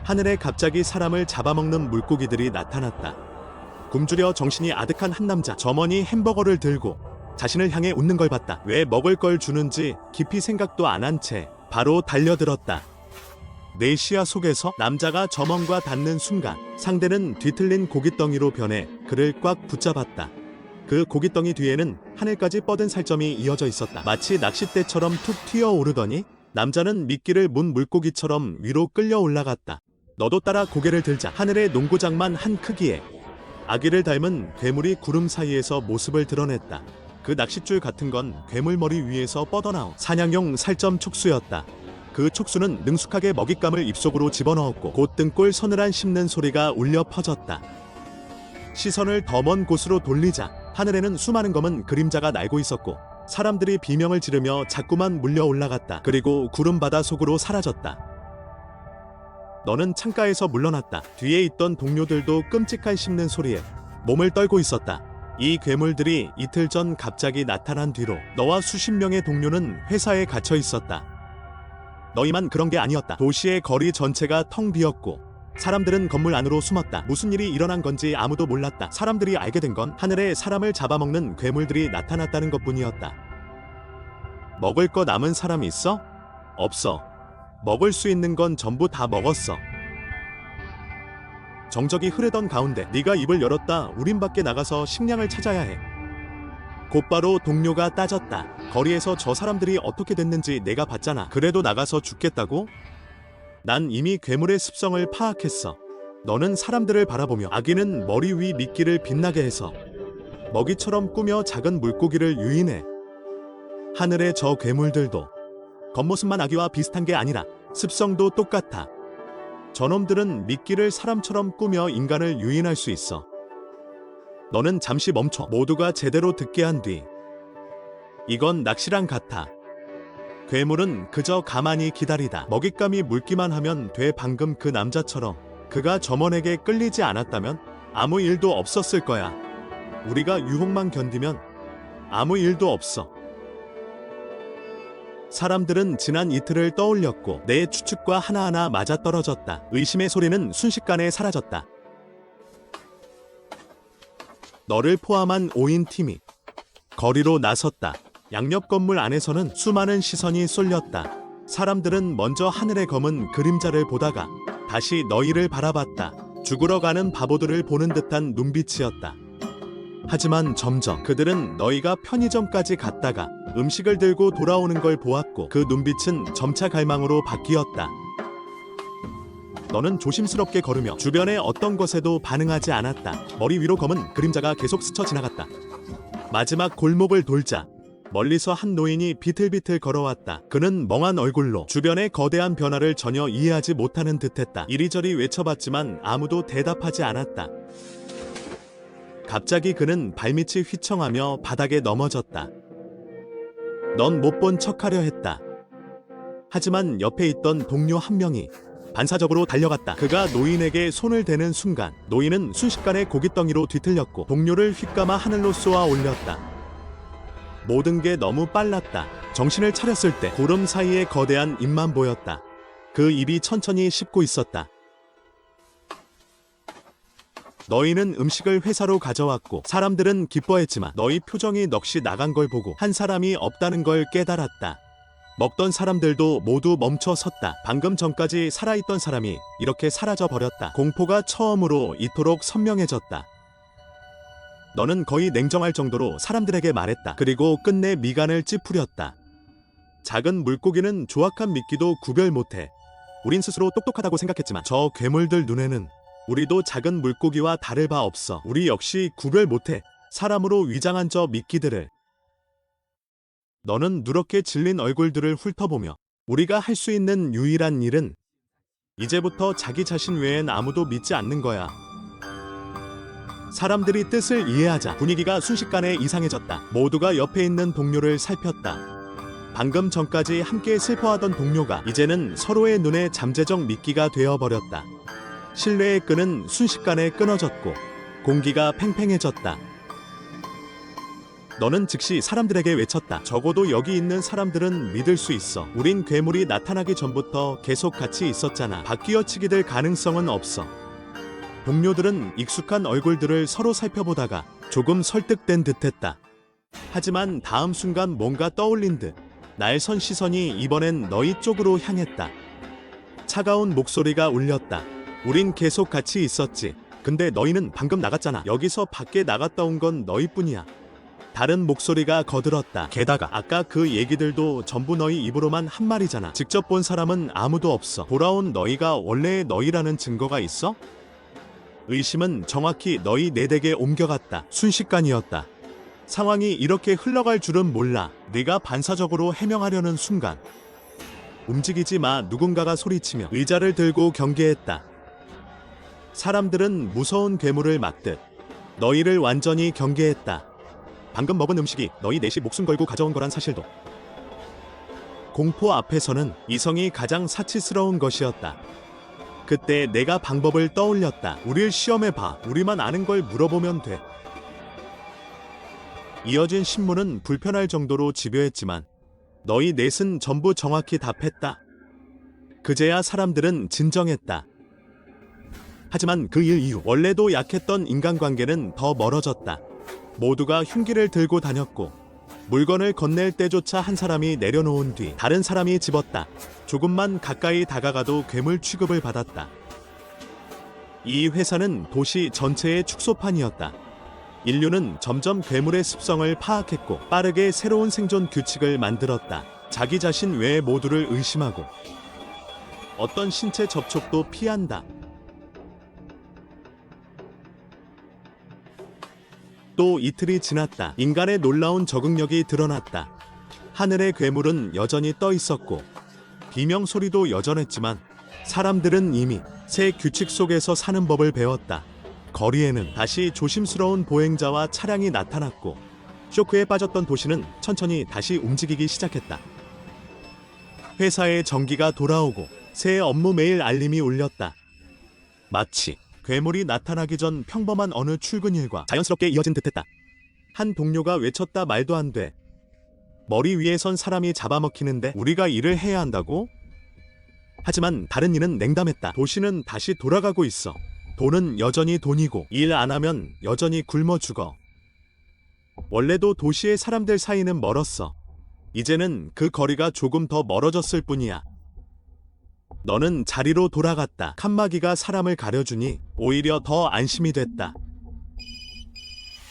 하늘에 갑자기 사람을 잡아먹는 물고기들이 나타났다. 굶주려 정신이 아득한 한 남자, 점원이 햄버거를 들고 자신을 향해 웃는 걸 봤다. 왜 먹을 걸 주는지 깊이 생각도 안 한 채 바로 달려들었다. 내 시야 속에서 남자가 점원과 닿는 순간 상대는 뒤틀린 고깃덩이로 변해 그를 꽉 붙잡았다. 그 고깃덩이 뒤에는 하늘까지 뻗은 살점이 이어져 있었다. 마치 낚싯대처럼 툭 튀어오르더니 남자는 미끼를 문 물고기처럼 위로 끌려 올라갔다. 너도 따라 고개를 들자. 하늘의 농구장만 한 크기에 아기를 닮은 괴물이 구름 사이에서 모습을 드러냈다. 그 낚싯줄 같은 건 괴물 머리 위에서 뻗어나온 사냥용 살점 촉수였다. 그 촉수는 능숙하게 먹잇감을 입속으로 집어넣었고 곧 등골 서늘한 씹는 소리가 울려 퍼졌다. 시선을 더 먼 곳으로 돌리자 하늘에는 수많은 검은 그림자가 날고 있었고 사람들이 비명을 지르며 자꾸만 물려 올라갔다. 그리고 구름 바다 속으로 사라졌다. 너는 창가에서 물러났다. 뒤에 있던 동료들도 끔찍한 씹는 소리에 몸을 떨고 있었다. 이 괴물들이 이틀 전 갑자기 나타난 뒤로 너와 수십 명의 동료는 회사에 갇혀 있었다. 너희만 그런 게 아니었다. 도시의 거리 전체가 텅 비었고 사람들은 건물 안으로 숨었다. 무슨 일이 일어난 건지 아무도 몰랐다. 사람들이 알게 된 건 하늘에 사람을 잡아먹는 괴물들이 나타났다는 것뿐이었다. 먹을 거 남은 사람 있어? 없어. 먹을 수 있는 건 전부 다 먹었어. 정적이 흐르던 가운데 네가 입을 열었다. 우린 밖에 나가서 식량을 찾아야 해. 곧바로 동료가 따졌다. 거리에서 저 사람들이 어떻게 됐는지 내가 봤잖아. 그래도 나가서 죽겠다고? 난 이미 괴물의 습성을 파악했어. 너는 사람들을 바라보며 아기는 머리 위 미끼를 빛나게 해서 먹이처럼 꾸며 작은 물고기를 유인해. 하늘의 저 괴물들도 겉모습만 아기와 비슷한 게 아니라 습성도 똑같아. 저놈들은 미끼를 사람처럼 꾸며 인간을 유인할 수 있어. 너는 잠시 멈춰. 모두가 제대로 듣게 한 뒤. 이건 낚시랑 같아. 괴물은 그저 가만히 기다리다. 먹잇감이 물기만 하면 돼. 방금 그 남자처럼 그가 점원에게 끌리지 않았다면 아무 일도 없었을 거야. 우리가 유혹만 견디면 아무 일도 없어. 사람들은 지난 이틀을 떠올렸고 내 추측과 하나하나 맞아떨어졌다. 의심의 소리는 순식간에 사라졌다. 너를 포함한 5인 팀이 거리로 나섰다. 양옆 건물 안에서는 수많은 시선이 쏠렸다. 사람들은 먼저 하늘의 검은 그림자를 보다가 다시 너희를 바라봤다. 죽으러 가는 바보들을 보는 듯한 눈빛이었다. 하지만 점점 그들은 너희가 편의점까지 갔다가 음식을 들고 돌아오는 걸 보았고 그 눈빛은 점차 갈망으로 바뀌었다. 너는 조심스럽게 걸으며 주변의 어떤 것에도 반응하지 않았다. 머리 위로 검은 그림자가 계속 스쳐 지나갔다. 마지막 골목을 돌자 멀리서 한 노인이 비틀비틀 걸어왔다. 그는 멍한 얼굴로 주변의 거대한 변화를 전혀 이해하지 못하는 듯했다. 이리저리 외쳐봤지만 아무도 대답하지 않았다. 갑자기 그는 발밑이 휘청하며 바닥에 넘어졌다. 넌 못 본 척하려 했다. 하지만 옆에 있던 동료 한 명이 반사적으로 달려갔다. 그가 노인에게 손을 대는 순간 노인은 순식간에 고깃덩이로 뒤틀렸고 동료를 휘감아 하늘로 쏘아 올렸다. 모든 게 너무 빨랐다. 정신을 차렸을 때 구름 사이에 거대한 입만 보였다. 그 입이 천천히 씹고 있었다. 너희는 음식을 회사로 가져왔고 사람들은 기뻐했지만 너희 표정이 넋이 나간 걸 보고 한 사람이 없다는 걸 깨달았다. 먹던 사람들도 모두 멈춰 섰다. 방금 전까지 살아있던 사람이 이렇게 사라져 버렸다. 공포가 처음으로 이토록 선명해졌다. 너는 거의 냉정할 정도로 사람들에게 말했다. 그리고 끝내 미간을 찌푸렸다. 작은 물고기는 조악한 미끼도 구별 못해. 우린 스스로 똑똑하다고 생각했지만 저 괴물들 눈에는 우리도 작은 물고기와 다를 바 없어. 우리 역시 구별 못해. 사람으로 위장한 저 미끼들을. 너는 누렇게 질린 얼굴들을 훑어보며 우리가 할 수 있는 유일한 일은 이제부터 자기 자신 외엔 아무도 믿지 않는 거야. 사람들이 뜻을 이해하자 분위기가 순식간에 이상해졌다. 모두가 옆에 있는 동료를 살폈다. 방금 전까지 함께 슬퍼하던 동료가 이제는 서로의 눈에 잠재적 미끼가 되어버렸다. 신뢰의 끈은 순식간에 끊어졌고 공기가 팽팽해졌다. 너는 즉시 사람들에게 외쳤다. 적어도 여기 있는 사람들은 믿을 수 있어. 우린 괴물이 나타나기 전부터 계속 같이 있었잖아. 바뀌어치기 될 가능성은 없어. 동료들은 익숙한 얼굴들을 서로 살펴보다가 조금 설득된 듯했다. 하지만 다음 순간 뭔가 떠올린 듯 날 선 시선이 이번엔 너희 쪽으로 향했다. 차가운 목소리가 울렸다. 우린 계속 같이 있었지. 근데 너희는 방금 나갔잖아. 여기서 밖에 나갔다 온 건 너희뿐이야. 다른 목소리가 거들었다. 게다가 아까 그 얘기들도 전부 너희 입으로만 한 말이잖아. 직접 본 사람은 아무도 없어. 돌아온 너희가 원래의 너희라는 증거가 있어? 의심은 정확히 너희 네 댁에 옮겨갔다. 순식간이었다. 상황이 이렇게 흘러갈 줄은 몰라. 네가 반사적으로 해명하려는 순간 움직이지 마. 누군가가 소리치며 의자를 들고 경계했다. 사람들은 무서운 괴물을 막듯 너희를 완전히 경계했다. 방금 먹은 음식이 너희 넷이 목숨 걸고 가져온 거란 사실도. 공포 앞에서는 이성이 가장 사치스러운 것이었다. 그때 내가 방법을 떠올렸다. 우릴 시험해봐. 우리만 아는 걸 물어보면 돼. 이어진 신문은 불편할 정도로 집요했지만 너희 넷은 전부 정확히 답했다. 그제야 사람들은 진정했다. 하지만 그 일 이후 원래도 약했던 인간관계는 더 멀어졌다. 모두가 흉기를 들고 다녔고 물건을 건넬 때조차 한 사람이 내려놓은 뒤 다른 사람이 집었다. 조금만 가까이 다가가도 괴물 취급을 받았다. 이 회사는 도시 전체의 축소판이었다. 인류는 점점 괴물의 습성을 파악했고 빠르게 새로운 생존 규칙을 만들었다. 자기 자신 외의 모두를 의심하고 어떤 신체 접촉도 피한다. 또 이틀이 지났다. 인간의 놀라운 적응력이 드러났다. 하늘의 괴물은 여전히 떠 있었고 비명 소리도 여전했지만 사람들은 이미 새 규칙 속에서 사는 법을 배웠다. 거리에는 다시 조심스러운 보행자와 차량이 나타났고 쇼크에 빠졌던 도시는 천천히 다시 움직이기 시작했다. 회사의 전기가 돌아오고 새 업무 메일 알림이 울렸다. 마치 괴물이 나타나기 전 평범한 어느 출근일과 자연스럽게 이어진 듯했다. 한 동료가 외쳤다. 말도 안 돼. 머리 위에 선 사람이 잡아먹히는데 우리가 일을 해야 한다고? 하지만 다른 이는 냉담했다. 도시는 다시 돌아가고 있어. 돈은 여전히 돈이고 일 안 하면 여전히 굶어 죽어. 원래도 도시의 사람들 사이는 멀었어. 이제는 그 거리가 조금 더 멀어졌을 뿐이야. 너는 자리로 돌아갔다. 칸막이가 사람을 가려주니 오히려 더 안심이 됐다.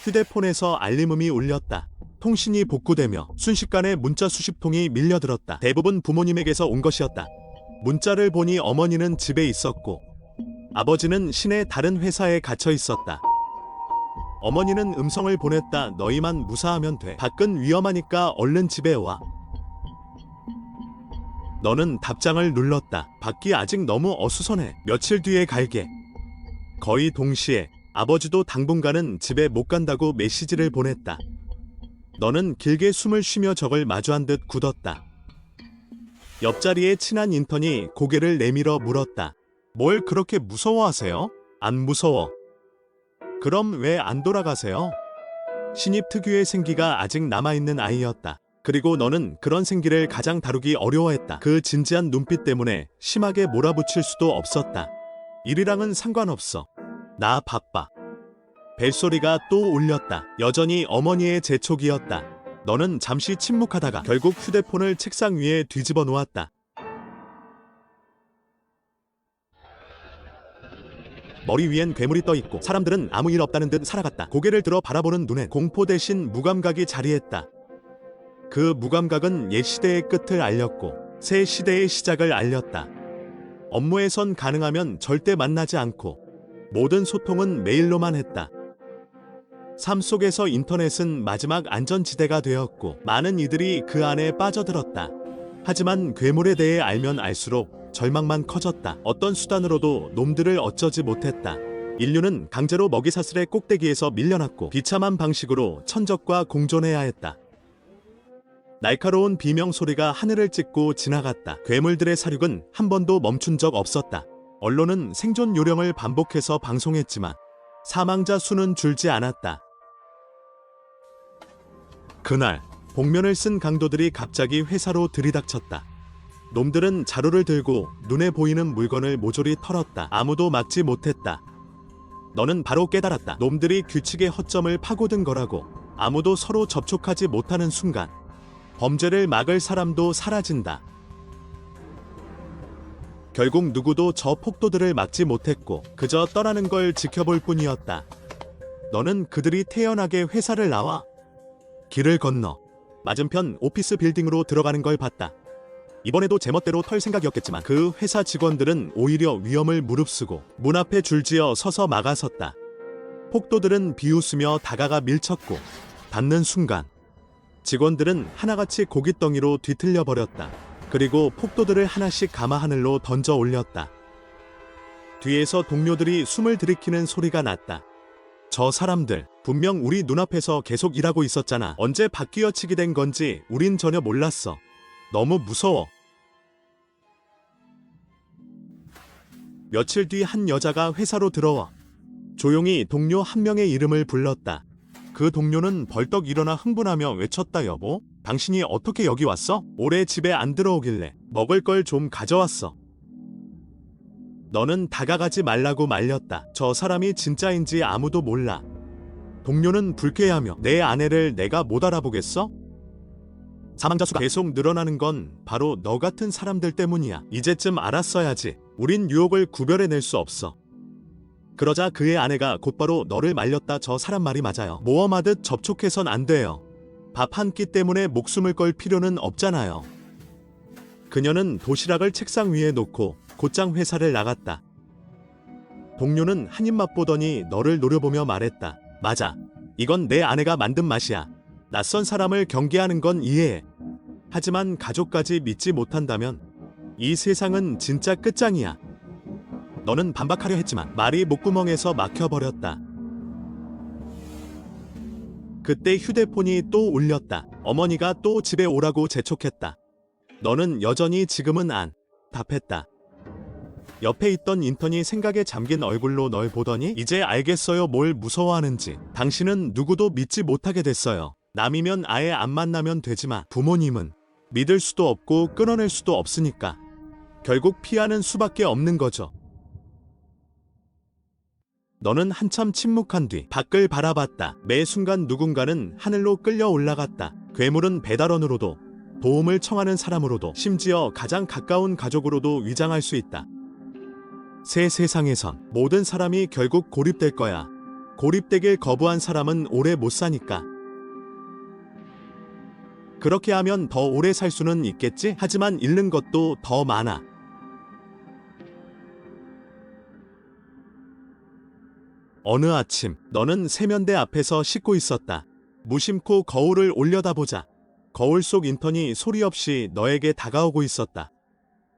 휴대폰에서 알림음이 울렸다. 통신이 복구되며 순식간에 문자 수십 통이 밀려들었다. 대부분 부모님에게서 온 것이었다. 문자를 보니 어머니는 집에 있었고 아버지는 시내 다른 회사에 갇혀 있었다. 어머니는 음성을 보냈다. 너희만 무사하면 돼. 밖은 위험하니까 얼른 집에 와. 너는 답장을 눌렀다. 밖이 아직 너무 어수선해. 며칠 뒤에 갈게. 거의 동시에 아버지도 당분간은 집에 못 간다고 메시지를 보냈다. 너는 길게 숨을 쉬며 적을 마주한 듯 굳었다. 옆자리에 친한 인턴이 고개를 내밀어 물었다. 뭘 그렇게 무서워하세요? 안 무서워. 그럼 왜 안 돌아가세요? 신입 특유의 생기가 아직 남아있는 아이였다. 그리고 너는 그런 생기를 가장 다루기 어려워했다. 그 진지한 눈빛 때문에 심하게 몰아붙일 수도 없었다. 일이랑은 상관없어. 나 바빠. 벨소리가 또 울렸다. 여전히 어머니의 재촉이었다. 너는 잠시 침묵하다가 결국 휴대폰을 책상 위에 뒤집어 놓았다. 머리 위엔 괴물이 떠 있고 사람들은 아무 일 없다는 듯 살아갔다. 고개를 들어 바라보는 눈엔 공포 대신 무감각이 자리했다. 그 무감각은 옛 시대의 끝을 알렸고 새 시대의 시작을 알렸다. 업무에선 가능하면 절대 만나지 않고 모든 소통은 메일로만 했다. 삶 속에서 인터넷은 마지막 안전지대가 되었고 많은 이들이 그 안에 빠져들었다. 하지만 괴물에 대해 알면 알수록 절망만 커졌다. 어떤 수단으로도 놈들을 어쩌지 못했다. 인류는 강제로 먹이사슬의 꼭대기에서 밀려났고 비참한 방식으로 천적과 공존해야 했다. 날카로운 비명 소리가 하늘을 찢고 지나갔다. 괴물들의 사륙은 한 번도 멈춘 적 없었다. 언론은 생존 요령을 반복해서 방송했지만 사망자 수는 줄지 않았다. 그날 복면을 쓴 강도들이 갑자기 회사로 들이닥쳤다. 놈들은 자루를 들고 눈에 보이는 물건을 모조리 털었다. 아무도 막지 못했다. 너는 바로 깨달았다. 놈들이 규칙의 허점을 파고든 거라고. 아무도 서로 접촉하지 못하는 순간 범죄를 막을 사람도 사라진다. 결국 누구도 저 폭도들을 막지 못했고 그저 떠나는 걸 지켜볼 뿐이었다. 너는 그들이 태연하게 회사를 나와 길을 건너 맞은편 오피스 빌딩으로 들어가는 걸 봤다. 이번에도 제멋대로 털 생각이었겠지만 그 회사 직원들은 오히려 위험을 무릅쓰고 문 앞에 줄지어 서서 막아섰다. 폭도들은 비웃으며 다가가 밀쳤고 닿는 순간 직원들은 하나같이 고깃덩이로 뒤틀려 버렸다. 그리고 폭도들을 하나씩 감아 하늘로 던져 올렸다. 뒤에서 동료들이 숨을 들이키는 소리가 났다. 저 사람들 분명 우리 눈앞에서 계속 일하고 있었잖아. 언제 바뀌어치기 된 건지 우린 전혀 몰랐어. 너무 무서워. 며칠 뒤 한 여자가 회사로 들어와 조용히 동료 한 명의 이름을 불렀다. 그 동료는 벌떡 일어나 흥분하며 외쳤다. 여보, 당신이 어떻게 여기 왔어? 올해 집에 안 들어오길래 먹을 걸 좀 가져왔어. 너는 다가가지 말라고 말렸다. 저 사람이 진짜인지 아무도 몰라. 동료는 불쾌해하며 내 아내를 내가 못 알아보겠어? 사망자 수가 계속 늘어나는 건 바로 너 같은 사람들 때문이야. 이제쯤 알았어야지. 우린 유혹을 구별해낼 수 없어. 그러자 그의 아내가 곧바로 너를 말렸다. 저 사람 말이 맞아요. 모험하듯 접촉해선 안 돼요. 밥 한 끼 때문에 목숨을 걸 필요는 없잖아요. 그녀는 도시락을 책상 위에 놓고 곧장 회사를 나갔다. 동료는 한 입 맛보더니 너를 노려보며 말했다. 맞아. 이건 내 아내가 만든 맛이야. 낯선 사람을 경계하는 건 이해해. 하지만 가족까지 믿지 못한다면 이 세상은 진짜 끝장이야. 너는 반박하려 했지만 말이 목구멍에서 막혀버렸다. 그때 휴대폰이 또 울렸다. 어머니가 또 집에 오라고 재촉했다. 너는 여전히 지금은 안 답했다. 옆에 있던 인턴이 생각에 잠긴 얼굴로 널 보더니 이제 알겠어요. 뭘 무서워하는지. 당신은 누구도 믿지 못하게 됐어요. 남이면 아예 안 만나면 되지만 부모님은 믿을 수도 없고 끊어낼 수도 없으니까 결국 피하는 수밖에 없는 거죠. 너는 한참 침묵한 뒤 밖을 바라봤다. 매 순간 누군가는 하늘로 끌려 올라갔다. 괴물은 배달원으로도 도움을 청하는 사람으로도 심지어 가장 가까운 가족으로도 위장할 수 있다. 새 세상에선 모든 사람이 결국 고립될 거야. 고립되길 거부한 사람은 오래 못 사니까. 그렇게 하면 더 오래 살 수는 있겠지? 하지만 잃는 것도 더 많아. 어느 아침 너는 세면대 앞에서 씻고 있었다. 무심코 거울을 올려다보자 거울 속 인턴이 소리 없이 너에게 다가오고 있었다.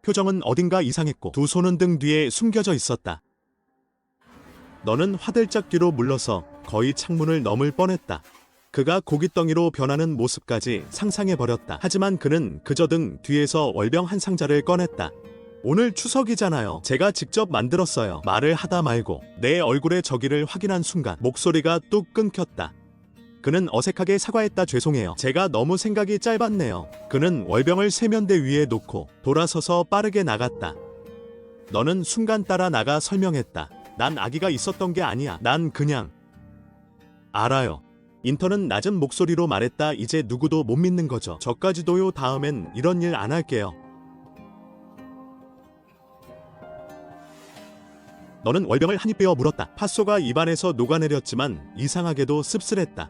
표정은 어딘가 이상했고 두 손은 등 뒤에 숨겨져 있었다. 너는 화들짝 뒤로 물러서 거의 창문을 넘을 뻔했다. 그가 고깃덩이로 변하는 모습까지 상상해버렸다. 하지만 그는 그저 등 뒤에서 월병 한 상자를 꺼냈다. 오늘 추석이잖아요. 제가 직접 만들었어요. 말을 하다 말고 내 얼굴의 저기를 확인한 순간 목소리가 뚝 끊겼다. 그는 어색하게 사과했다. 죄송해요. 제가 너무 생각이 짧았네요. 그는 월병을 세면대 위에 놓고 돌아서서 빠르게 나갔다. 너는 순간 따라 나가 설명했다. 난 아기가 있었던 게 아니야. 난 그냥 알아요. 인턴은 낮은 목소리로 말했다. 이제 누구도 못 믿는 거죠. 저까지도요. 다음엔 이런 일 안 할게요. 너는 월병을 한 입 베어 물었다. 팥소가 입안에서 녹아내렸지만 이상하게도 씁쓸했다.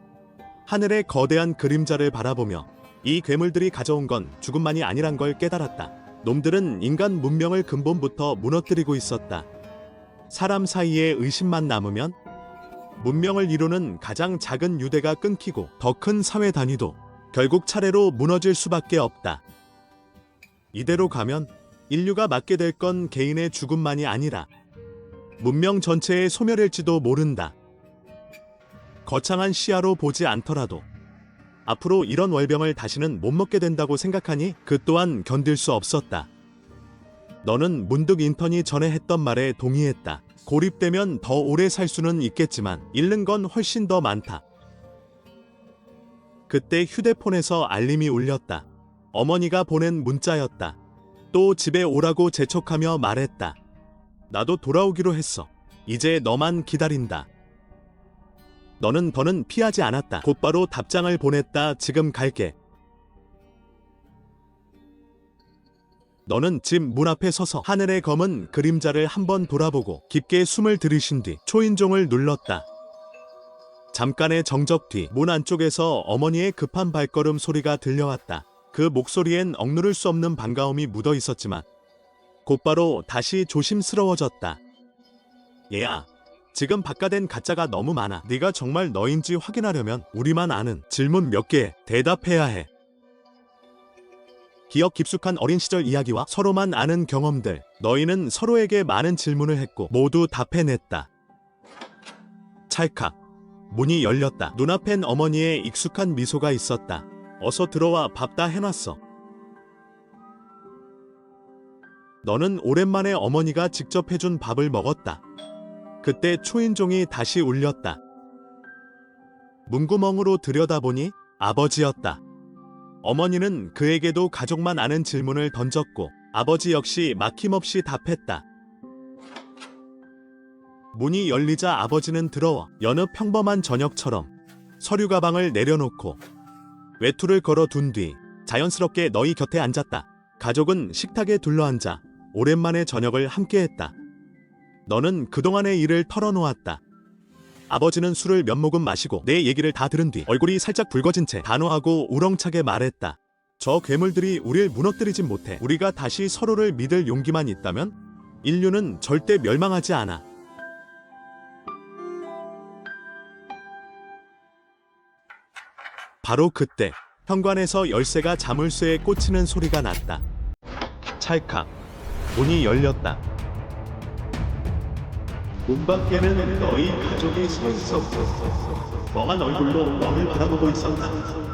하늘의 거대한 그림자를 바라보며 이 괴물들이 가져온 건 죽음만이 아니란 걸 깨달았다. 놈들은 인간 문명을 근본부터 무너뜨리고 있었다. 사람 사이에 의심만 남으면 문명을 이루는 가장 작은 유대가 끊기고 더 큰 사회 단위도 결국 차례로 무너질 수밖에 없다. 이대로 가면 인류가 맞게 될 건 개인의 죽음만이 아니라 문명 전체의 소멸일지도 모른다. 거창한 시야로 보지 않더라도 앞으로 이런 월병을 다시는 못 먹게 된다고 생각하니 그 또한 견딜 수 없었다. 너는 문득 인턴이 전에 했던 말에 동의했다. 고립되면 더 오래 살 수는 있겠지만 잃는 건 훨씬 더 많다. 그때 휴대폰에서 알림이 울렸다. 어머니가 보낸 문자였다. 또 집에 오라고 재촉하며 말했다. 나도 돌아오기로 했어. 이제 너만 기다린다. 너는 더는 피하지 않았다. 곧바로 답장을 보냈다. 지금 갈게. 너는 집 문 앞에 서서 하늘의 검은 그림자를 한번 돌아보고 깊게 숨을 들이쉰 뒤 초인종을 눌렀다. 잠깐의 정적 뒤 문 안쪽에서 어머니의 급한 발걸음 소리가 들려왔다. 그 목소리엔 억누를 수 없는 반가움이 묻어 있었지만 곧바로 다시 조심스러워졌다. 얘야, 지금 바깥엔 가짜가 너무 많아. 네가 정말 너인지 확인하려면 우리만 아는 질문 몇 개 대답해야 해. 기억 깊숙한 어린 시절 이야기와 서로만 아는 경험들. 너희는 서로에게 많은 질문을 했고 모두 답해냈다. 찰칵. 문이 열렸다. 눈앞엔 어머니의 익숙한 미소가 있었다. 어서 들어와. 밥 다 해놨어. 너는 오랜만에 어머니가 직접 해준 밥을 먹었다. 그때 초인종이 다시 울렸다. 문구멍으로 들여다보니 아버지였다. 어머니는 그에게도 가족만 아는 질문을 던졌고 아버지 역시 막힘없이 답했다. 문이 열리자 아버지는 들어와 여느 평범한 저녁처럼 서류 가방을 내려놓고 외투를 걸어둔 뒤 자연스럽게 너희 곁에 앉았다. 가족은 식탁에 둘러앉아 오랜만에 저녁을 함께했다. 너는 그동안의 일을 털어놓았다. 아버지는 술을 몇 모금 마시고 내 얘기를 다 들은 뒤 얼굴이 살짝 붉어진 채 단호하고 우렁차게 말했다. 저 괴물들이 우릴 무너뜨리진 못해. 우리가 다시 서로를 믿을 용기만 있다면 인류는 절대 멸망하지 않아. 바로 그때 현관에서 열쇠가 자물쇠에 꽂히는 소리가 났다. 찰칵. 문이 열렸다. 문 밖에는 너희 가족이 서 있었고 멍한 얼굴로 너를 바라보고 있었다.